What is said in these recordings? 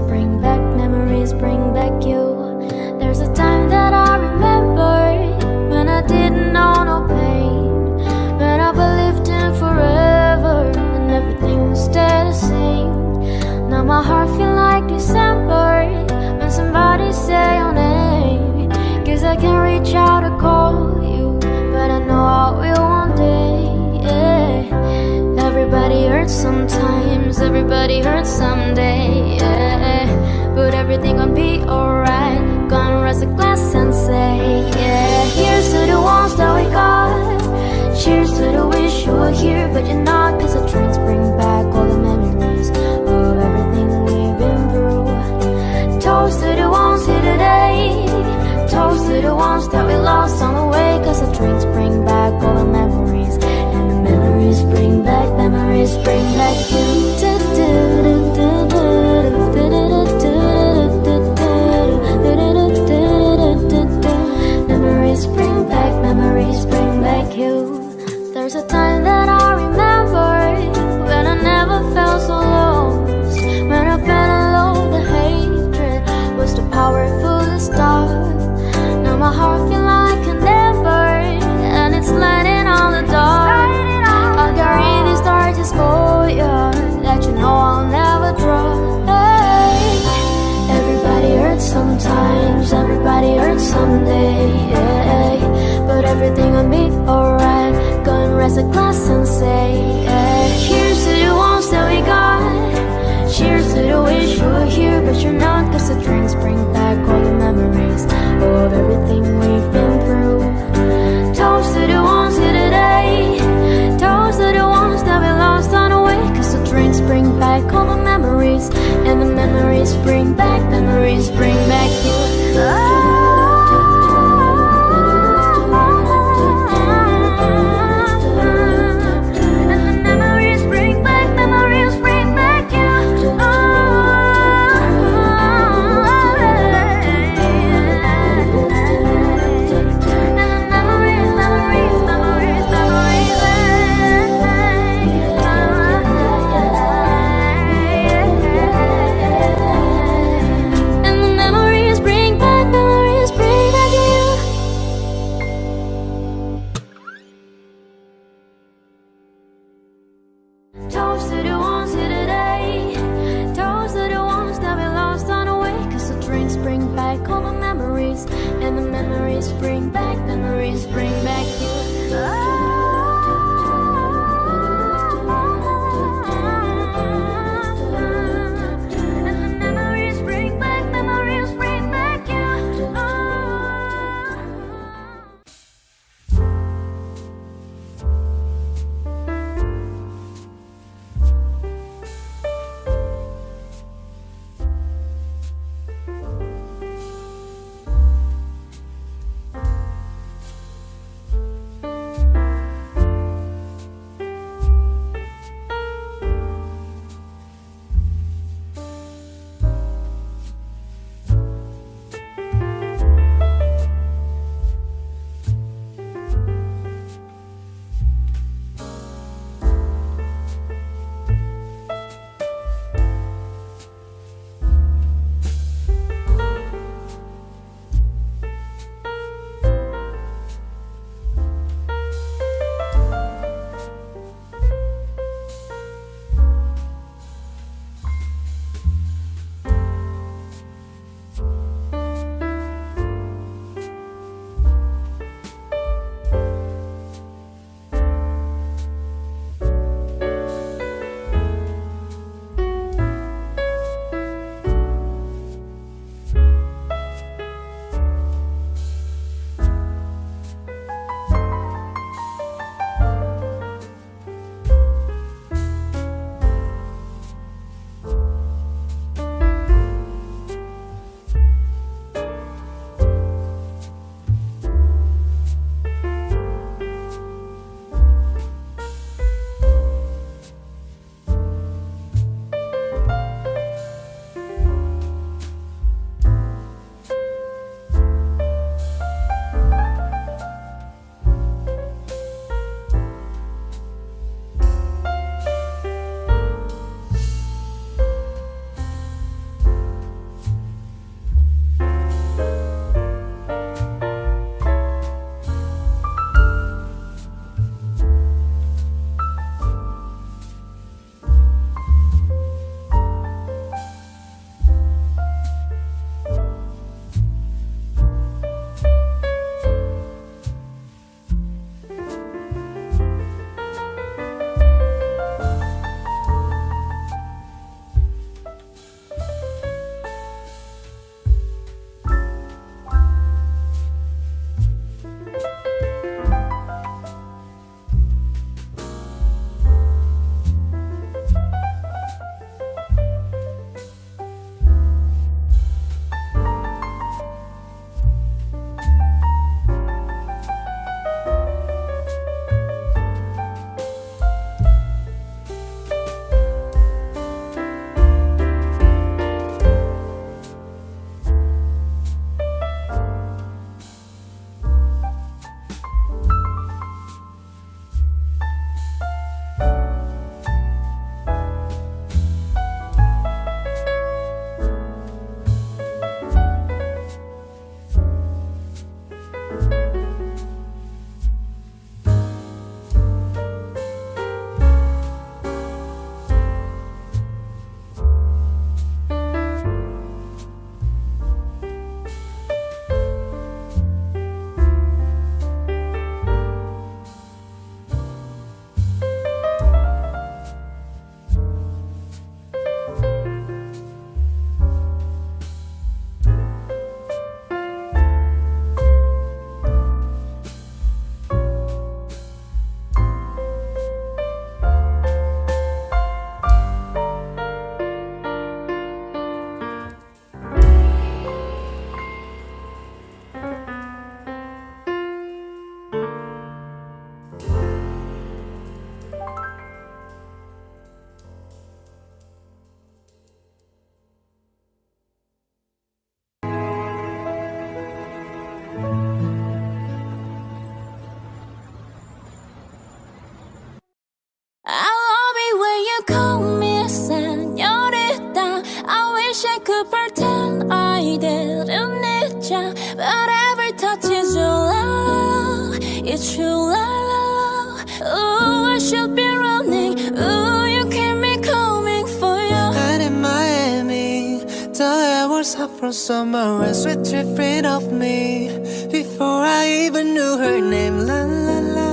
memories bring back you. There's a time that I remember when I didn't know no pain, when I believed in forever and everything stayed the same. Now my heart feel like December when somebody say your name. Guess I can't reach out to call you, but I know I will one day. Yeah. Everybody hurts sometimes, everybody hurts someday. Yeah. But everything gon' be alright. Gonna raise a glass and say, yeah. Here's to the ones that we got. Cheers to the wish you were here, but you're not. Cause the drinks bring back all the memories of everything we've been through. Toast to the ones here today. Toast to the ones that we lost on the way. Cause the drinks bring back all the memories, and the memories bring back you. Memories bring back you. There's a time that I remember when I never felt so lost, when I felt alone, the hatred was too powerful to stop. Now my heart feel like an ember, and it's lighting on the dark. I'll carry these torches for you, that you know I'll never drop. Hey. Everybody hurts sometimes, everybody hurts someday. Yeah. But everything will be alright. Go and raise a glass and say, yeah. Cheers to the ones that we got. Cheers to the wish you were here, but you're not. Cause the drinks bring back all the memories of everything we've been through. Toast to the ones here today. Toast to the ones that we lost on the way. Cause the drinks bring back all the memories, and the memories bring back you. Toast to the ones here today. Toast to the ones that we lost on the way. Cause the drinks bring back all the memories, and the memories bring back you. true, la la la. Ooh, I should be running. Ooh, you keep me coming for you. And in Miami, the air was hot from summer and sweet dripping off me. Before I even knew her name, la la la.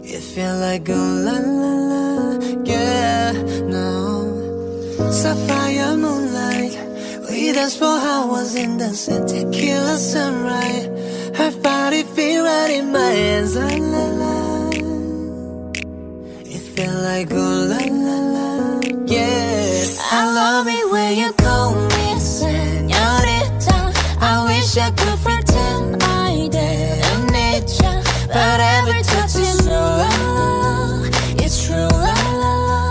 It felt like oh la la la, yeah, no. Sapphire moonlight, we danced for hours in the sun, tequila sunrise. Her body feel right in my hands, la la la. It felt like oh la la la, yeah. I love it when you call me señorita. I wish I could pretend I didn't need ya, but every touch is true, la la la. It's true, la la la.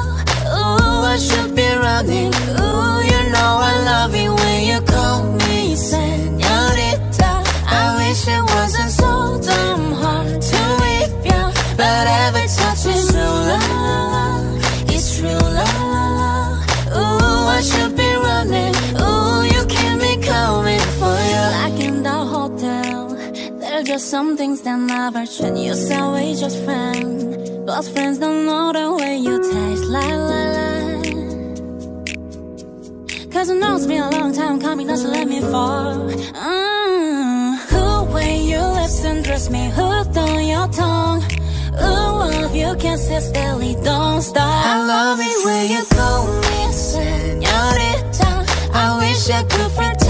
Ooh, I should be running. Ooh, you know I love it when you call me señorita. I wish it wasn't so damn hard to whip ya, but every touch is true, la la la. It's true, la la la. Ooh, I should be running. Ooh, you keep me coming for you. Like in the hotel, there's just some things that never change. You say we just friends, but friends don't know the way you taste, la la la. Cause I know it's been a long time coming, not to let me fall. Ooh, when your lips undress me, hooked on your tongue. Ooh, love you consistently, don't stop. I love it when you call me señorita. I wish I could pretend